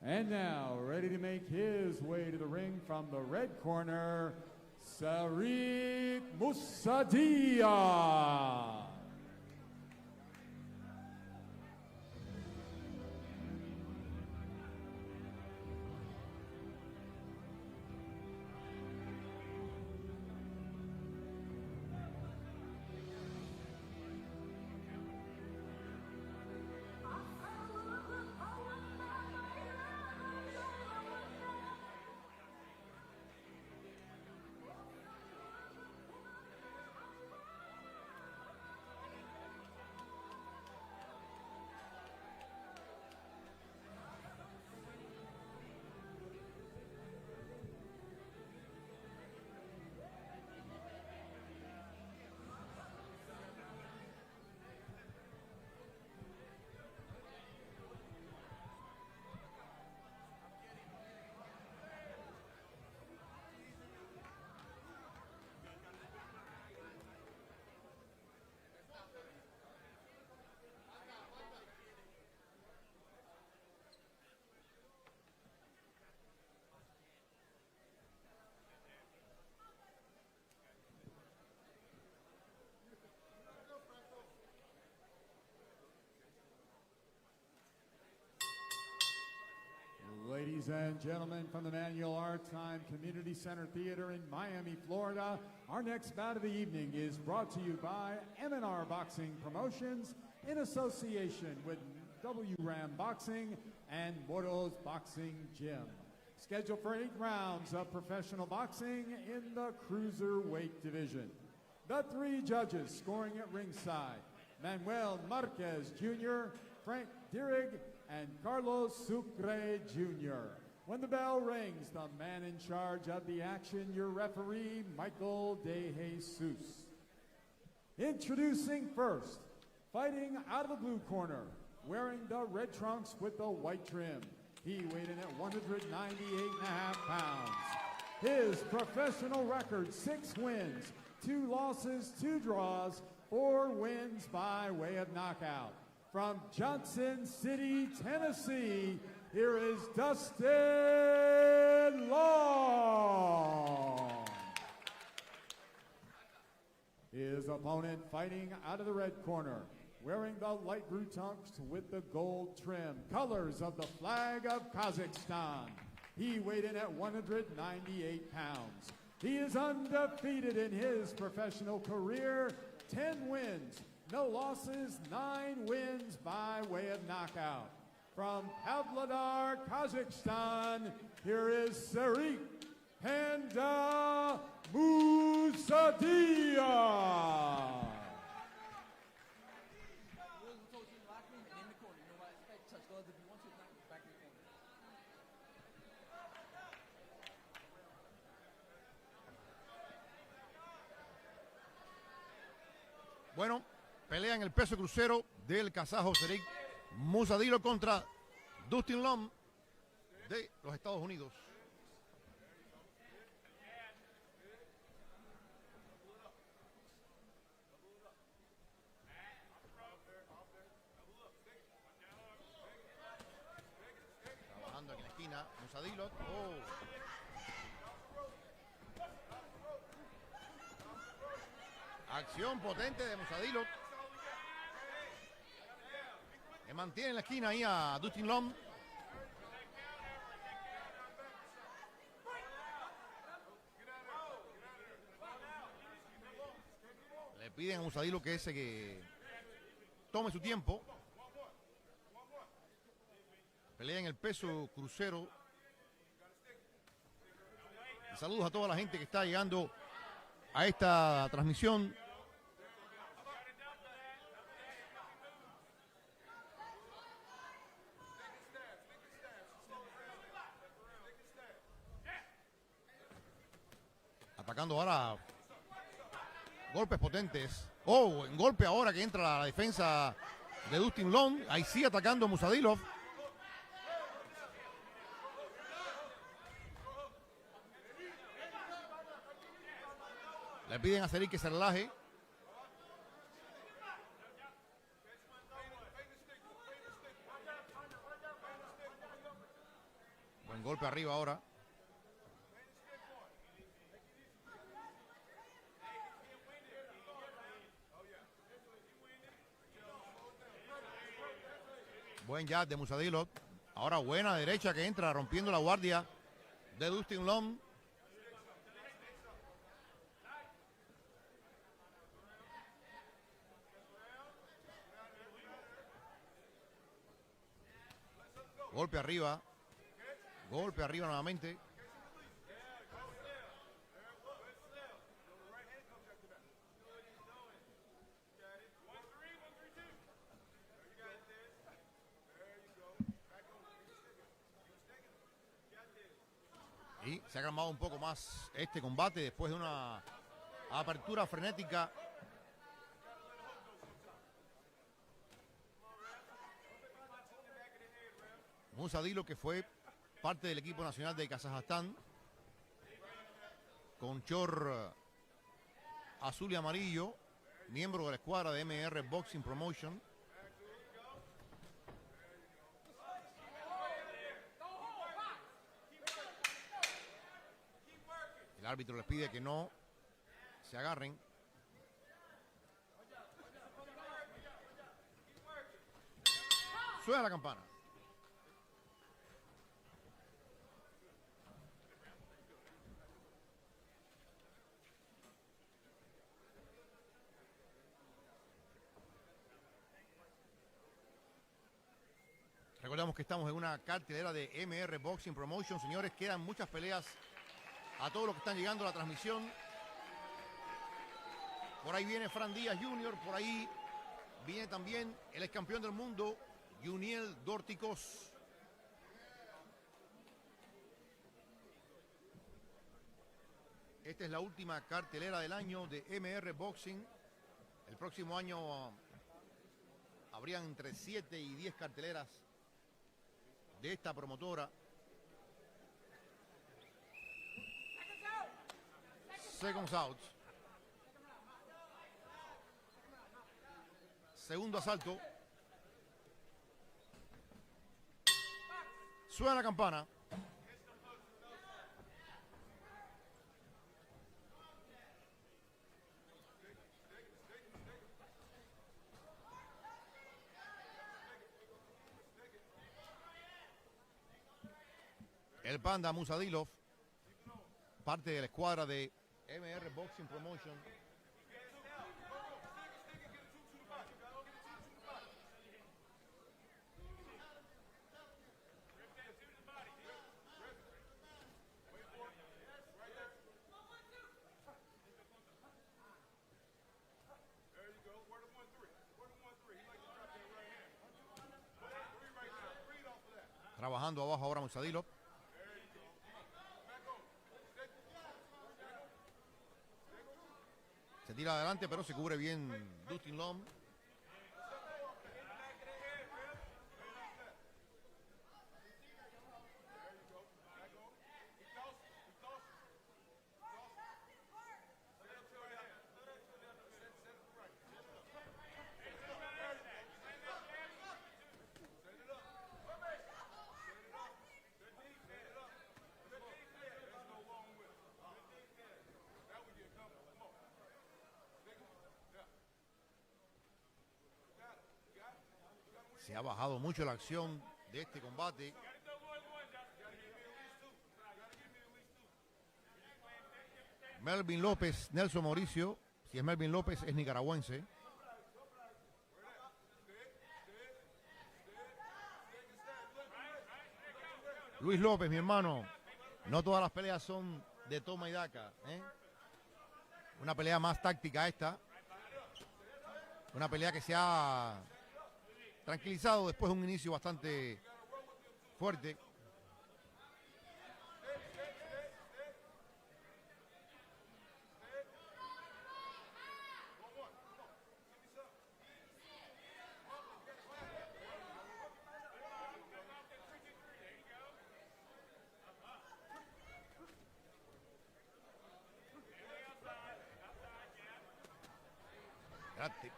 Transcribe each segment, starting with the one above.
And now, ready to make his way to the ring from the red corner, Sariq Musadia. Ladies and gentlemen, from the Manuel R. Time Community Center Theater in Miami, Florida, our next bout of the evening is brought to you by M&R Boxing Promotions in association with WRAM Boxing and Moros Boxing Gym. Scheduled for 8 rounds of professional boxing in the cruiserweight division. The 3 judges scoring at ringside: Manuel Marquez Jr., Frank Dierig, and Carlos Sucre Jr. When the bell rings, the man in charge of the action, your referee, Michael De Jesus. Introducing first, fighting out of the blue corner, wearing the red trunks with the white trim. He weighed in at 198.5 pounds. His professional record: 6 wins, 2 losses, 2 draws, 4 wins by way of knockout. From Johnson City, Tennessee, here is Dustin Long. His opponent, fighting out of the red corner, wearing the light blue trunks with the gold trim, colors of the flag of Kazakhstan. He weighed in at 198 pounds. He is undefeated in his professional career: 10 wins, no losses, 9 wins by way of knockout. From Pavlodar, Kazakhstan, here is Sariq Panda Musadia. Bueno, pelea en el peso crucero del kazajo Sariq Musadia contra Dustin Long de los Estados Unidos. Trabajando en la esquina, Musadia. Acción potente de Musadia, que mantiene en la esquina ahí a Dustin Long. Le piden a Musadia que tome su tiempo. Pelea en el peso crucero. Y saludos a toda la gente que está llegando a esta transmisión. Atacando ahora, golpes potentes. En golpe ahora que entra la defensa de Dustin Long. Ahí sí atacando Musadia. Le piden a Sariq que se relaje. Golpe arriba ahora. Buen jab de Musadilov. Ahora buena derecha que entra rompiendo la guardia de Dustin Lom. Golpe arriba. Golpe arriba nuevamente. Y se ha calmado un poco más este combate después de una apertura frenética. Musadilov, que fue parte del equipo nacional de Kazajstán, con short azul y amarillo, miembro de la escuadra de MR Boxing Promotion. El árbitro les pide que no se agarren. Suena la campana. Recordamos que estamos en una cartelera de MR Boxing Promotion. Señores, quedan muchas peleas a todos los que están llegando a la transmisión. Por ahí viene Fran Díaz Jr., por ahí viene también el ex campeón del mundo, Juniel Dorticos. Esta es la última cartelera del año de MR Boxing. El próximo año habrían entre 7 y 10 carteleras de esta promotora. Seconds out. Segundo asalto. Suena la campana. El Panda Musadilov, parte de la escuadra de MR Boxing Promotion. Trabajando abajo ahora Musadilov. Se tira adelante, pero se cubre bien Dustin Lom. Se ha bajado mucho la acción de este combate. Melvin López, Nelson Mauricio. Si es Melvin López, es nicaragüense. Luis López, mi hermano. No todas las peleas son de toma y daca, ¿eh? Una pelea más táctica esta. Una pelea que se ha tranquilizado después de un inicio bastante fuerte.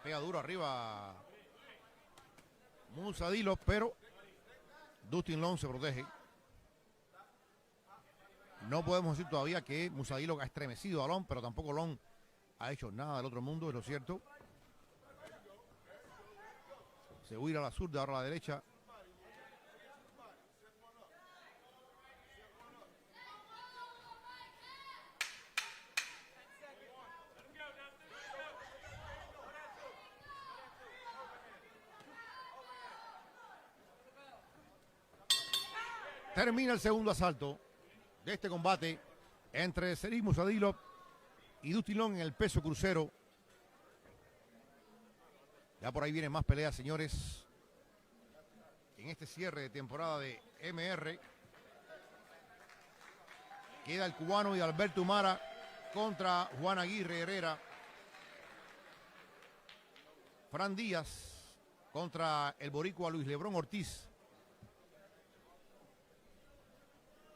Pega duro arriba Musadilov, pero Dustin Lom se protege. No podemos decir todavía que Musadilo ha estremecido a Lon, pero tampoco Lon ha hecho nada del otro mundo, es lo cierto. Se huirá a la zurda, ahora a la derecha. Termina el segundo asalto de este combate entre Serhiy Musadilov y Dustin Lon en el peso crucero. Ya por ahí vienen más peleas, señores, en este cierre de temporada de MR. Queda el cubano y Alberto Humara contra Juan Aguirre Herrera. Fran Díaz contra el boricua Luis Lebrón Ortiz.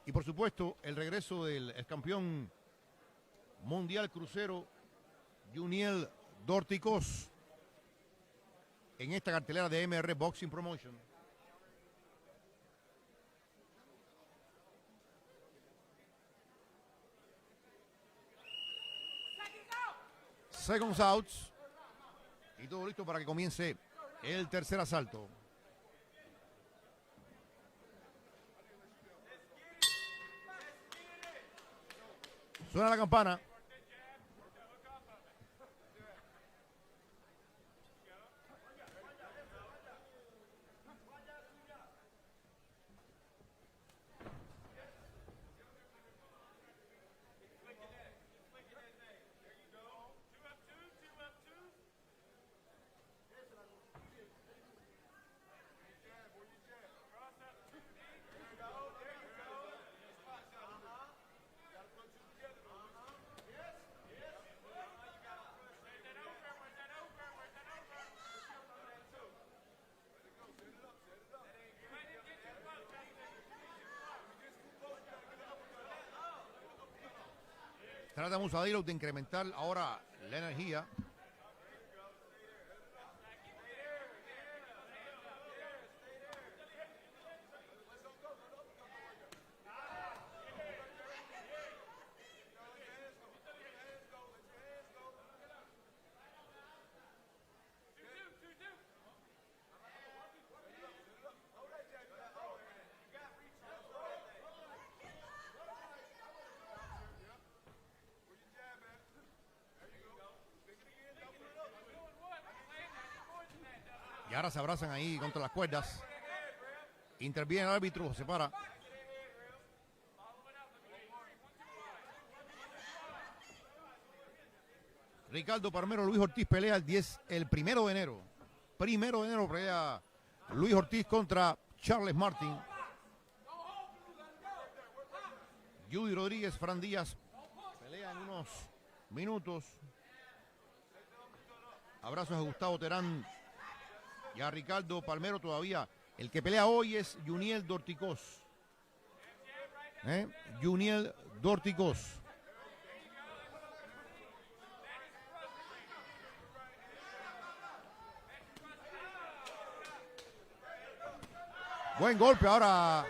Y por supuesto, el regreso del campeón mundial crucero, Juniel Dorticós, en esta cartelera de MR Boxing Promotion. Seconds outs. Y todo listo para que comience el tercer asalto. Suena la campana. Trata Musadilov de incrementar ahora la energía. Y ahora se abrazan ahí contra las cuerdas. Interviene el árbitro, se para. Ricardo Palmero, Luis Ortiz pelea el 1 de enero. 1 de enero pelea Luis Ortiz contra Charles Martin. Judy Rodríguez, Fran Díaz pelea en unos minutos. Abrazos a Gustavo Terán y a Ricardo Palmero todavía. El que pelea hoy es Juniel Dorticós. Juniel Dorticós. Buen golpe ahora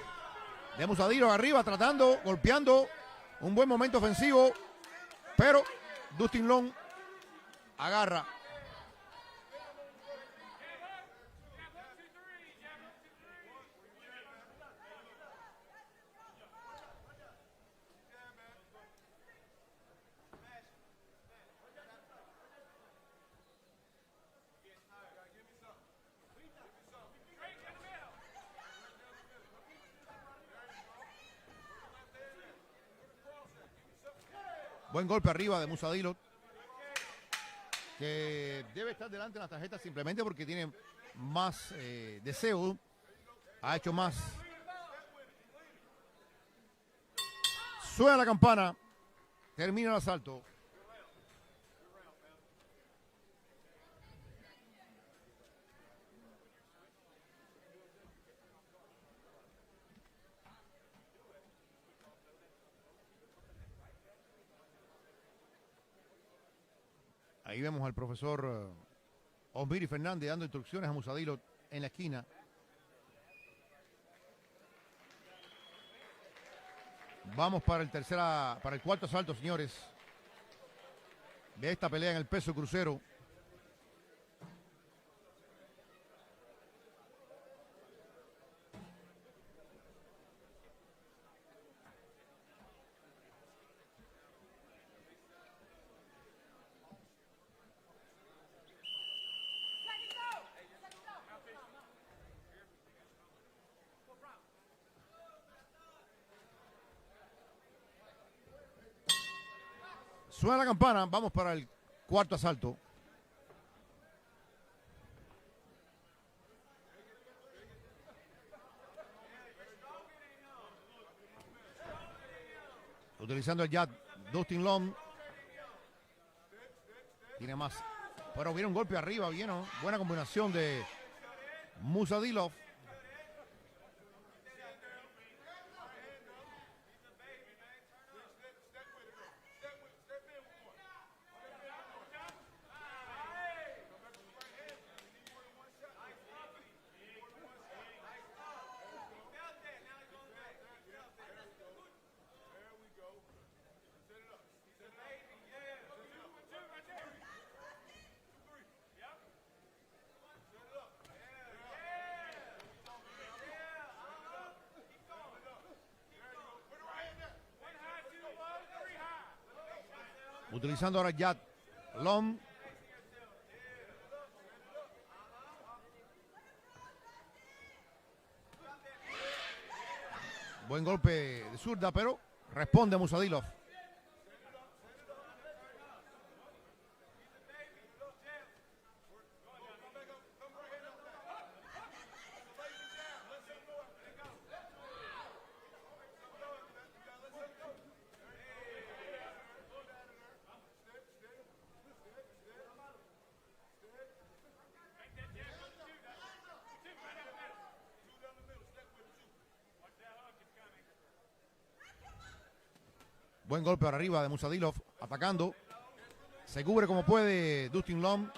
de Musadilov arriba, tratando, golpeando. Un buen momento ofensivo. Pero Dustin Lon agarra. Buen golpe arriba de Musadilov, que debe estar delante en la tarjeta simplemente porque tiene más deseo, ha hecho más. Suena la campana, termina el asalto. Ahí vemos al profesor Osmiri Fernández dando instrucciones a Musadilov en la esquina. Vamos para el cuarto asalto, señores, de esta pelea en el peso crucero. Suena la campana, vamos para el cuarto asalto. Utilizando el jab, Dustin Long. Tiene más. Pero viene un golpe arriba, bien, ¿no? Buena combinación de Musadilov. Utilizando ahora jab, Long. Buen golpe de zurda, pero responde Musadilov. Buen golpe para arriba de Musadilov, atacando. Se cubre como puede Dustin Long.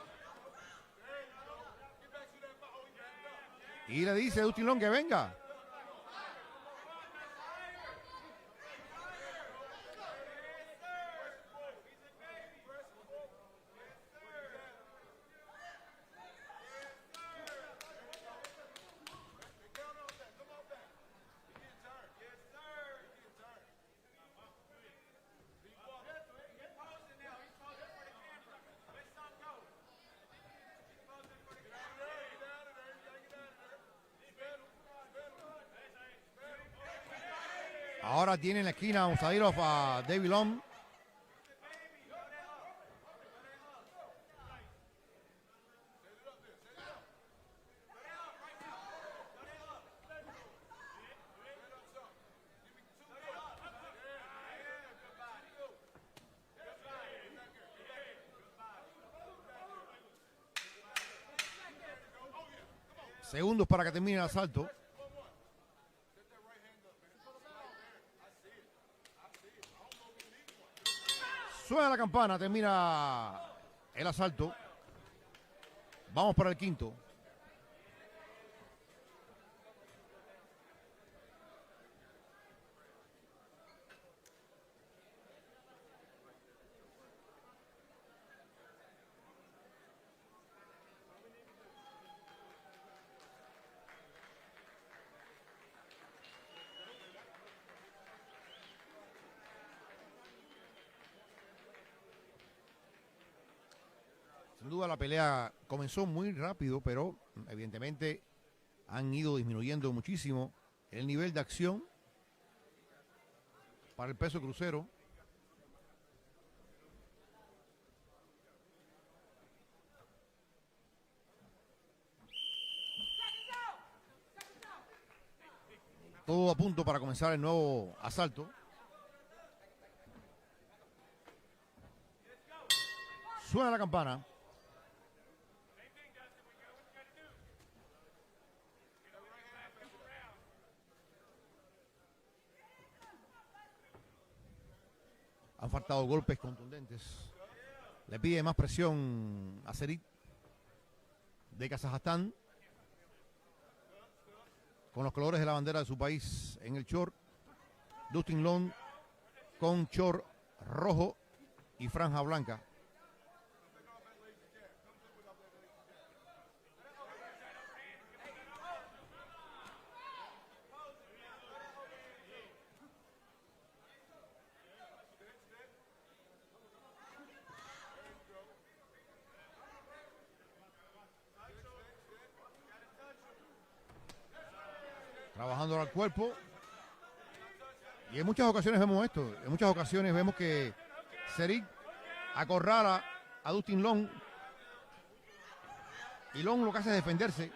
Y le dice a Dustin Long que venga. Ahora tiene en la esquina Musadilov a David Long. Segundos para que termine el asalto. Suena la campana, termina el asalto. Vamos para el quinto. Sin duda la pelea comenzó muy rápido, pero evidentemente han ido disminuyendo muchísimo el nivel de acción para el peso crucero. Todo a punto para comenzar el nuevo asalto. Suena la campana. Han faltado golpes contundentes. Le pide más presión a Serit de Kazajstán, con los colores de la bandera de su país en el short. Dustin Long con short rojo y franja blanca. Trabajando al cuerpo. Y en muchas ocasiones vemos esto. En muchas ocasiones vemos que Seric acorrala a Dustin Long. Y Long lo que hace es defenderse.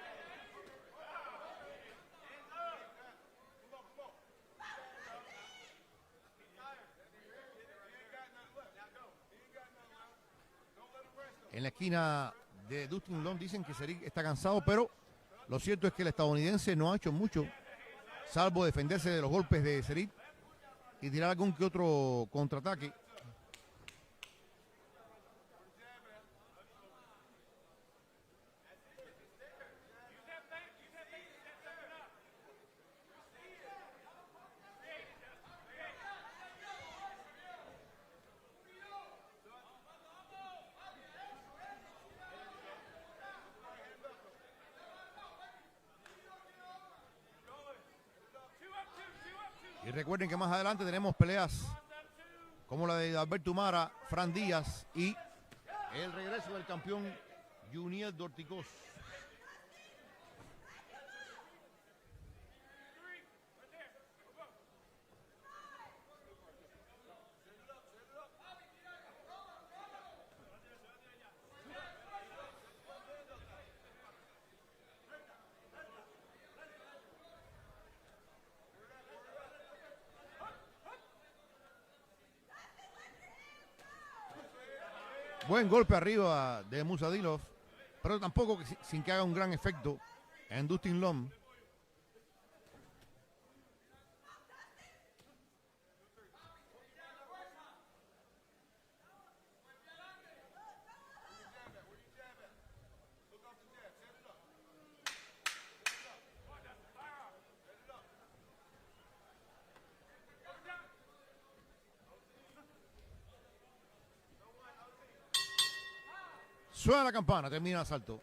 En la esquina de Dustin Long dicen que Seric está cansado, pero lo cierto es que el estadounidense no ha hecho mucho, salvo defenderse de los golpes de Seric y tirar algún que otro contraataque. Y recuerden que más adelante tenemos peleas como la de Alberto Humara, Fran Díaz y el regreso del campeón Juniel Dorticós. Buen golpe arriba de Musadilov, pero tampoco sin que haga un gran efecto en Dustin Long. Suena la campana, termina el asalto.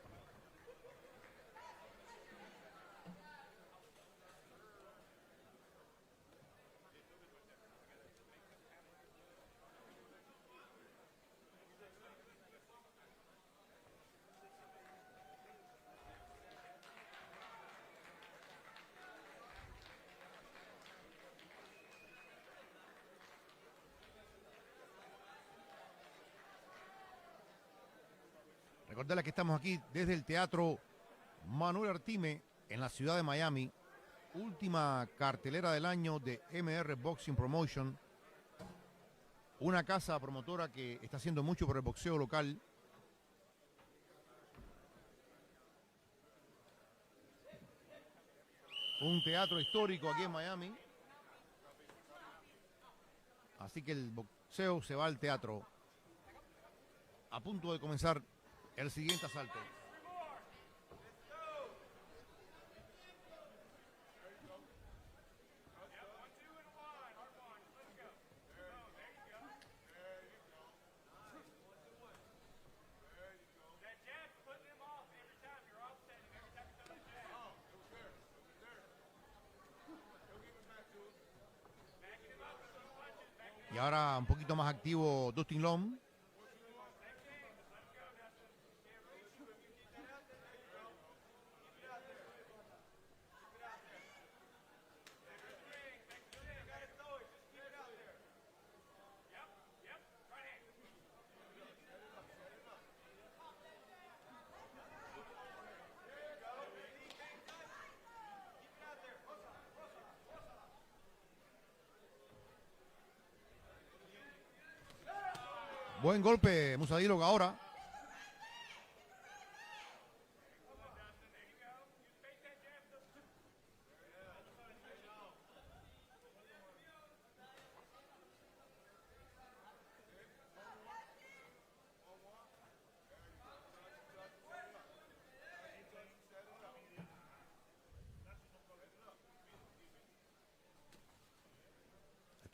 Recordarles que estamos aquí desde el Teatro Manuel Artime en la ciudad de Miami. Última cartelera del año de MR Boxing Promotion. Una casa promotora que está haciendo mucho por el boxeo local. Un teatro histórico aquí en Miami. Así que el boxeo se va al teatro. A punto de comenzar el siguiente asalto. Y ahora un poquito más activo Dustin Long. Buen golpe Musadilov ahora.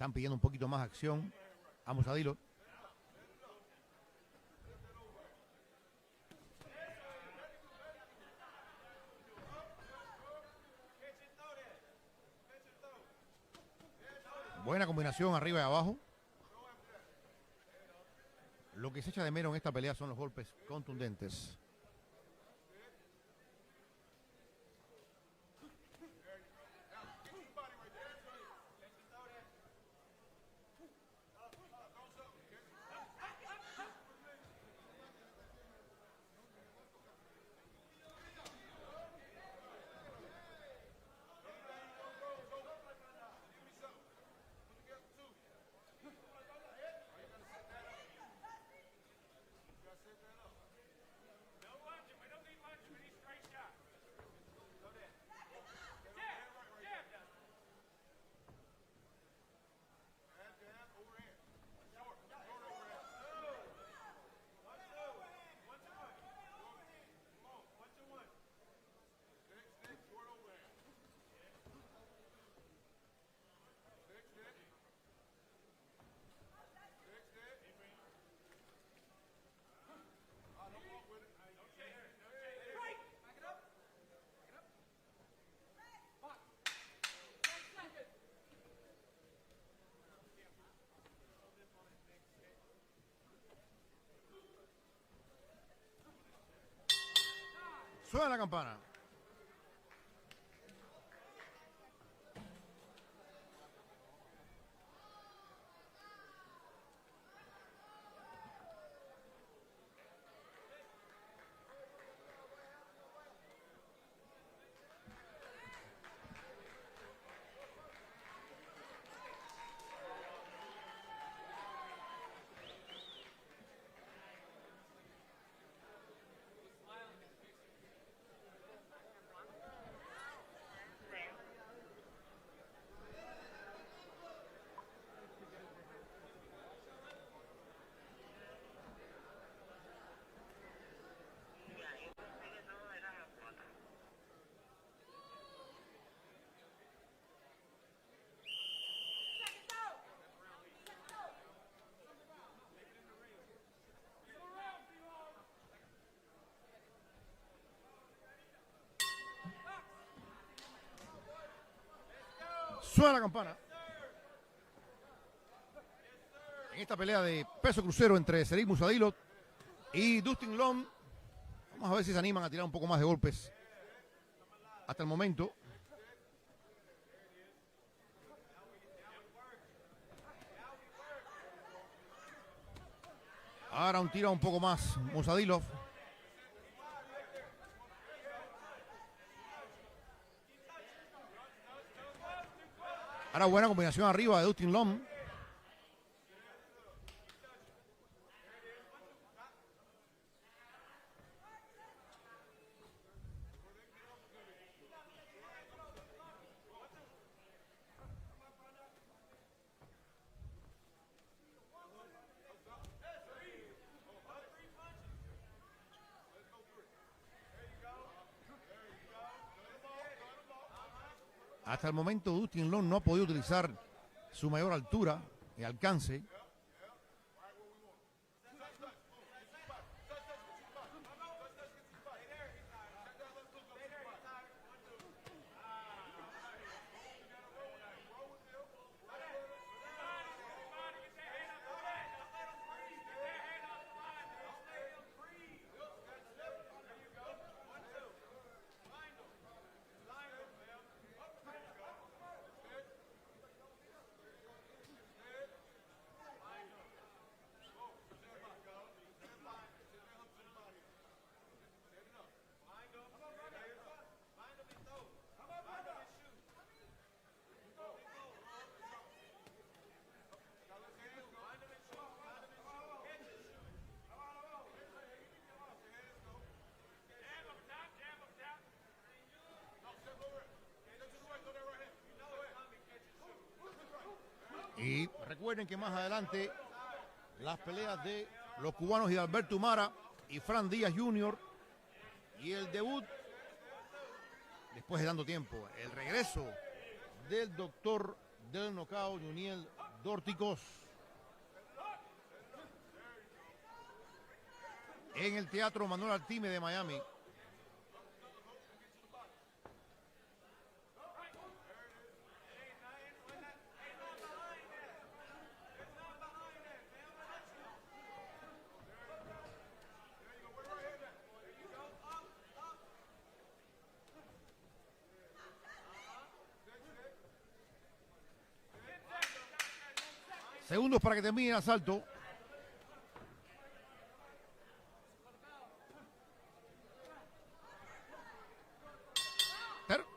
están pidiendo un poquito más acción a Musadilov. Buena combinación arriba y abajo. Lo que se echa de menos en esta pelea son los golpes contundentes. Suena la campana. Suena la campana. En esta pelea de peso crucero entre Serhiy Musadilov y Dustin Lom, vamos a ver si se animan a tirar un poco más de golpes. Hasta el momento. Ahora un tiro un poco más Musadilov. Ahora buena combinación arriba de Dustin Lom. Hasta el momento Dustin Lom no ha podido utilizar su mayor altura y alcance. Y recuerden que más adelante las peleas de los cubanos Hidalberto Humara y Fran Díaz Jr. y el debut, después de tanto tiempo, el regreso del doctor del nocaut, Yuniel Dorticós. En el Teatro Manuel Altime de Miami. Segundos para que termine el asalto.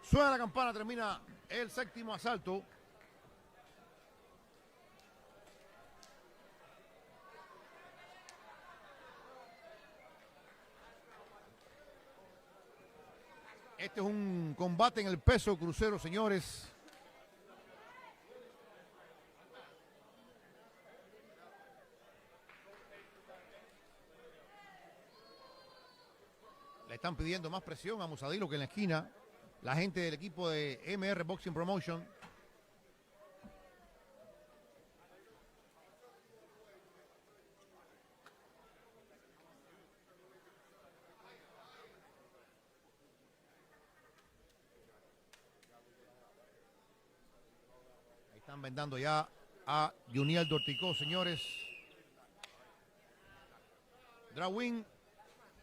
Suena la campana, termina el séptimo asalto. Este es un combate en el peso crucero, señores. Le están pidiendo más presión a Musadilo que en la esquina. La gente del equipo de MR Boxing Promotion. Ahí están vendando ya a Juniel Dorticós, señores. Drawin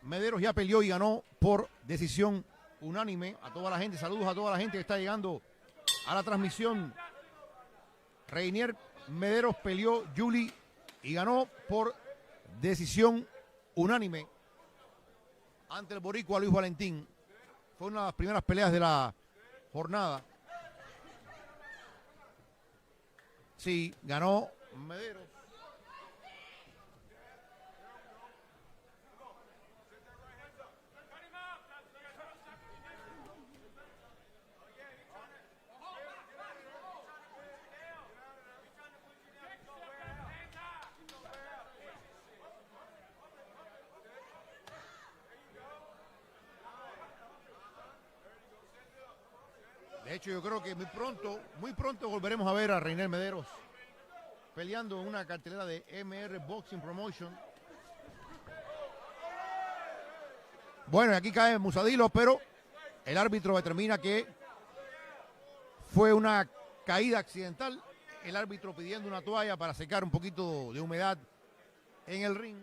Mederos ya peleó y ganó por decisión unánime. A toda la gente, saludos a toda la gente que está llegando a la transmisión. Reinier Mederos peleó Julie y ganó por decisión unánime ante el boricua Luis Valentín. Fue una de las primeras peleas de la jornada. Sí, ganó Mederos. De hecho, yo creo que muy pronto volveremos a ver a Reinier Mederos peleando en una cartelera de MR Boxing Promotion. Bueno, y aquí cae Musadilo, pero el árbitro determina que fue una caída accidental. El árbitro pidiendo una toalla para secar un poquito de humedad en el ring.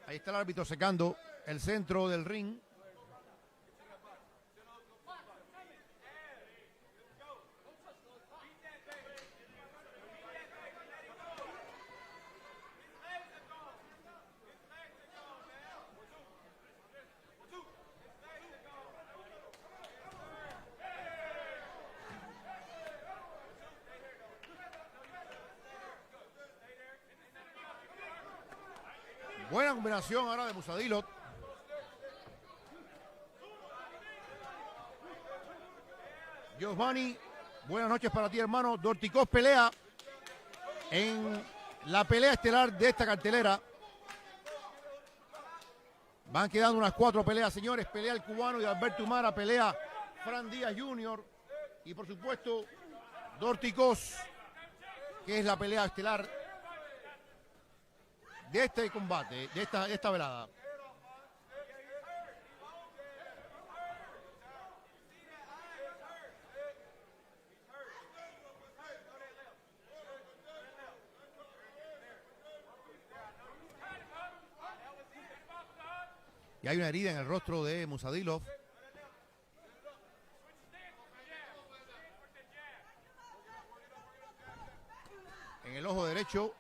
Ahí está el árbitro secando el centro del ring. Buena combinación ahora de Musadilo. Giovanni, buenas noches para ti, hermano. Dorticós pelea en la pelea estelar de esta cartelera. Van quedando unas 4 peleas, señores. Pelea el cubano y Alberto Humara, pelea Fran Díaz Jr. Y por supuesto, Dorticós, que es la pelea estelar de este combate, de esta velada. Y hay una herida en el rostro de Musadilov. En el ojo derecho,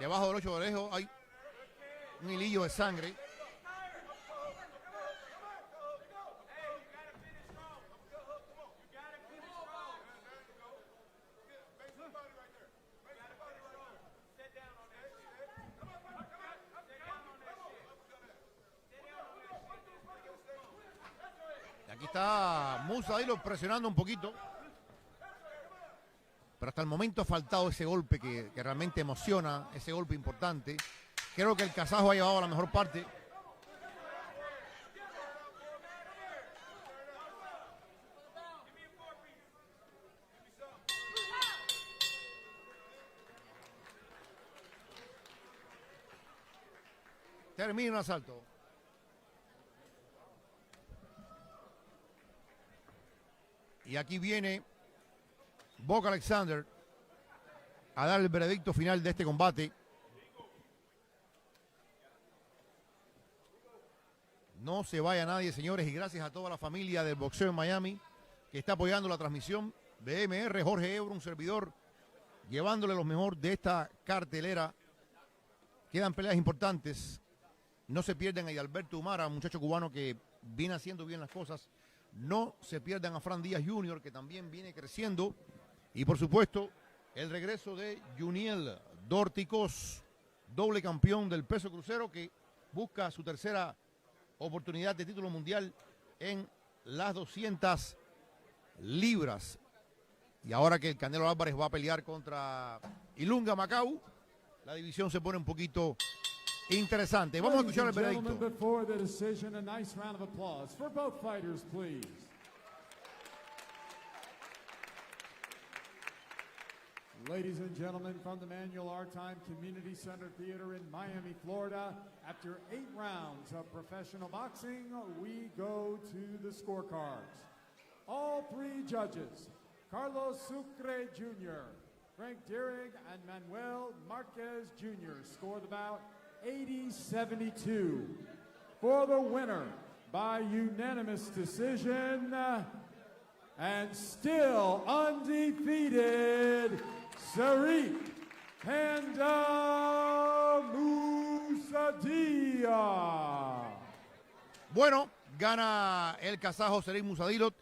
debajo del ojo derecho hay un hilillo de sangre. Y aquí está Musadilov presionando un poquito. Pero hasta el momento ha faltado ese golpe que realmente emociona, ese golpe importante. Creo que el kazajo ha llevado la mejor parte. termina el asalto. Y aquí viene Buck Alexander a dar el veredicto final de este combate. No se vaya nadie, señores, y gracias a toda la familia del boxeo en Miami que está apoyando la transmisión de MR. Jorge Ebro, un servidor, llevándole lo mejor de esta cartelera. Quedan peleas importantes. No se pierdan a Alberto Umara, un muchacho cubano que viene haciendo bien las cosas. No se pierdan a Fran Díaz Jr., que también viene creciendo. Y por supuesto, el regreso de Juniel Dorticos, doble campeón del peso crucero, que busca su tercera oportunidad de título mundial en las 200 libras. Y ahora que el Canelo Álvarez va a pelear contra Ilunga Macau, la división se pone un poquito interesante. Vamos a escuchar el veredicto. Before the decision, a nice round of applause for both fighters, please. Ladies and gentlemen, from the Manuel R. Time Community Center Theater in Miami, Florida, after 8 rounds of professional boxing, we go to the scorecards. All 3 judges, Carlos Sucre Jr., Frank Dierig, and Manuel Marquez Jr. scored the bout 80-72. For the winner by unanimous decision, and still undefeated, Sariq Panda Musadia. Bueno, gana el kazajo Sariq Musadilov